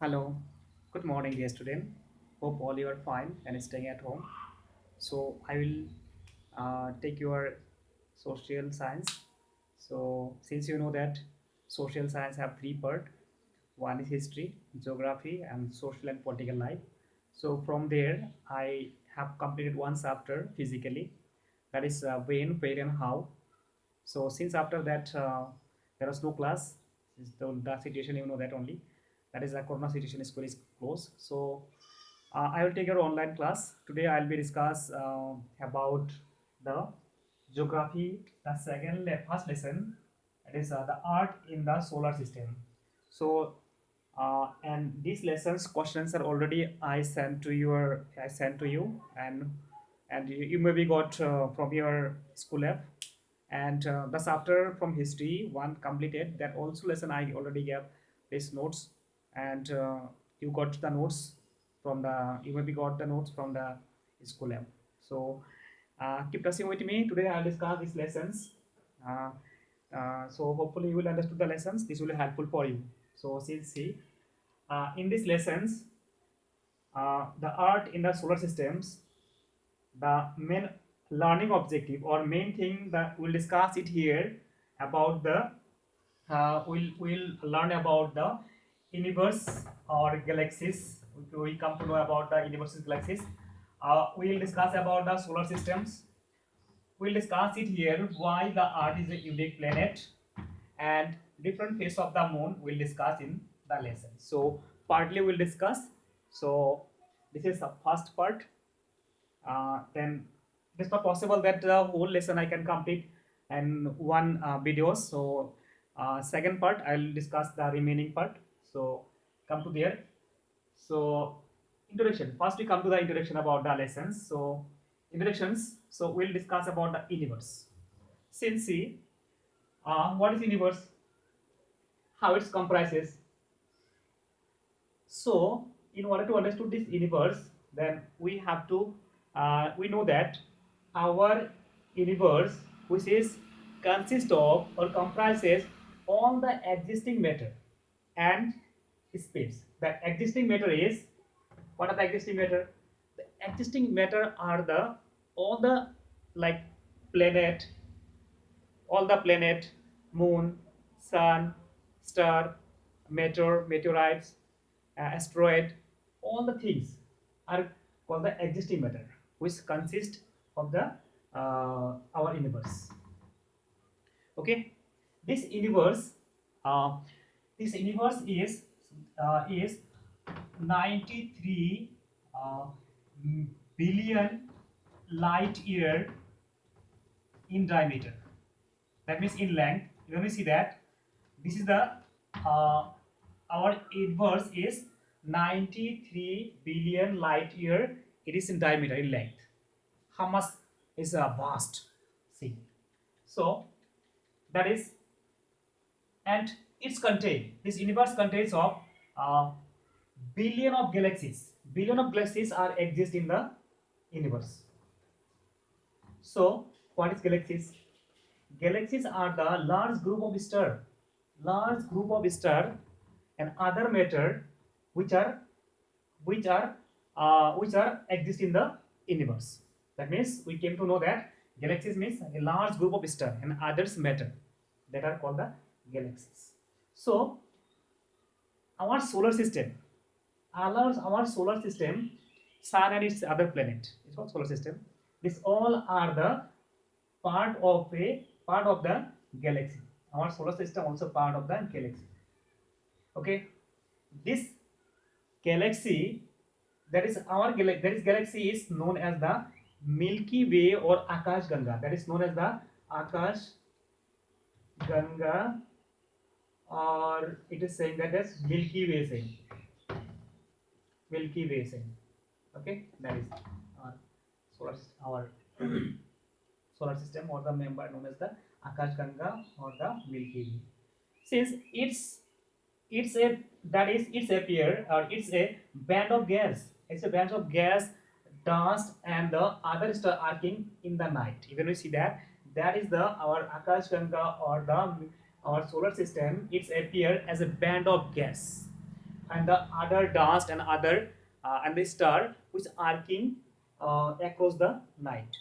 Hello, good morning, dear student. Hope all you are fine and staying at home. So I will take your social science. So since you know that social science have three part, one is history, geography, and social and political life. So from there, I have completed one chapter physically, that is when, where, and how. So since after that there was no class, since the situation you know that only, that is the corona situation, school is closed. So I will take your online class today. I'll be discuss about the geography, the first lesson, that is the art in the solar system. So and these lessons questions are already I sent to you, and you maybe got from your school app. And the chapter from history one completed, that also lesson I already gave these notes. And you got the notes from the you maybe got the notes from the school app. So keep touching with me. Today I'll discuss these lessons. uh, so hopefully you will understand the lessons. This will be helpful for you. So see, in these lessons, the art in the solar systems, the main learning objective or main thing that we'll discuss it here about the we'll learn about the universe or galaxies. We come to know about the universes, galaxies. We'll discuss about the solar systems. We'll discuss it here why the Earth is a unique planet, and different phase of the moon we'll discuss in the lesson. So partly we'll discuss. So this is the first part. Then it's not possible that the whole lesson I can complete in one video. So second part I'll discuss the remaining part. So come to there. So introduction. First we come to the introduction about the lessons. So introductions. So we'll discuss about the universe. Since see, what is universe? How it comprises? So, in order to understand this universe, then we have to we know that our universe, which is consists of or comprises all the existing matter and space. The existing matter is, what are the existing matter? The existing matter are the all the like planet, all the planet, moon, sun, star, meteorites, asteroid, all the things are called the existing matter, which consist of the our universe. Okay, this universe, uh, this universe is 93 uh, billion light year in diameter. That means in length. When we see that, this is the uh, our universe is 93 billion light year. It is in diameter, in length. How much is vast? See, so that is, and it's contain, this universe contains of uh, billion of galaxies. Billion of galaxies are exist in the universe. So what is galaxies? Galaxies are the large group of star and other matter which are which are which are exist in the universe. That means we came to know that galaxies means a large group of star and others matter that are called the galaxies. So our solar system, our solar system, sun and its other planet, it's called solar system. These all are the part of the galaxy. Our solar system also part of the galaxy. Okay, this galaxy, that is our galaxy, that is galaxy is known as the Milky Way or Akash Ganga. That is known as the Akash Ganga, or it is saying that as Milky Way saying. Milky Way saying. Okay, that is our our solar system, or the member known as the Akash Ganga or the Milky Way. Since it's a that is it's appear or it's a band of gas. It's a band of gas, dust, and the other star arcing in the night. Even we see that, that is the our Akash Ganga or the our solar system. It's appear as a band of gas. and the other dust and other and the star which arcing across the night.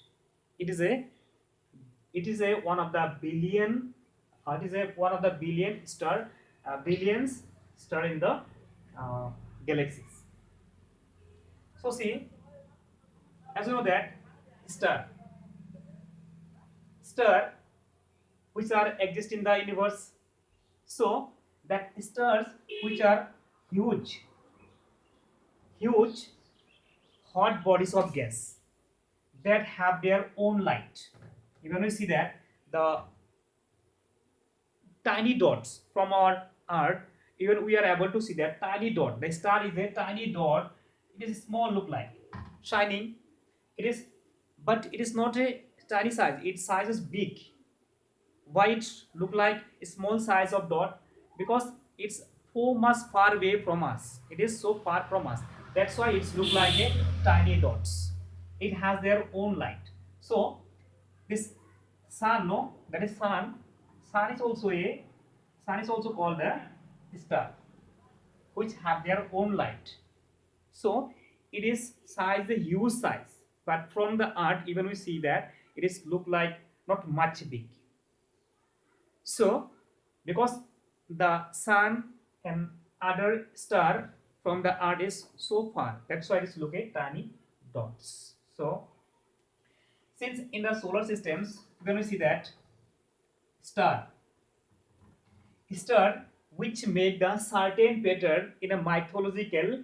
It is a one of the billion. It is a one of the billions star in the uh, galaxies. So see, as you know that star star which are exist in the universe. So that stars which are huge huge hot bodies of gas that have their own light. Even we see that the tiny dots from our earth, even we are able to see that tiny dot. The star is a tiny dot. It is small, look like shining. It is, but it is not a tiny size. Its size is big. Why it look like a small size of dot? Because it's so much far away from us. It is so far from us. That's why it's look like a tiny dots. It has their own light. So this sun, no, that is sun. Sun is also called a star, which have their own light. So it is size a huge size, but from the earth, even we see that it is look like not much big. So, because the sun and other star from the earth is so far, that's why it is look at tiny dots. So, since in the solar systems, when we see that star, star which make the certain pattern in a mythological,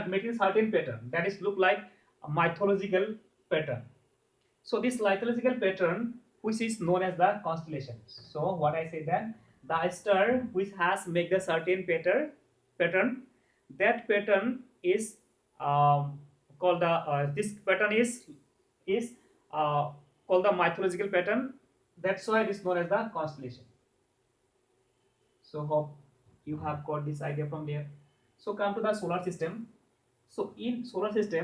making certain pattern that is look like a mythological pattern. So this mythological pattern, which is known as the constellations. So what I say that the star which has make the certain pattern, that pattern is called the this pattern is called the mythological pattern. That's why it is known as the constellation. So hope you have got this idea from there. So come to the solar system. So in solar system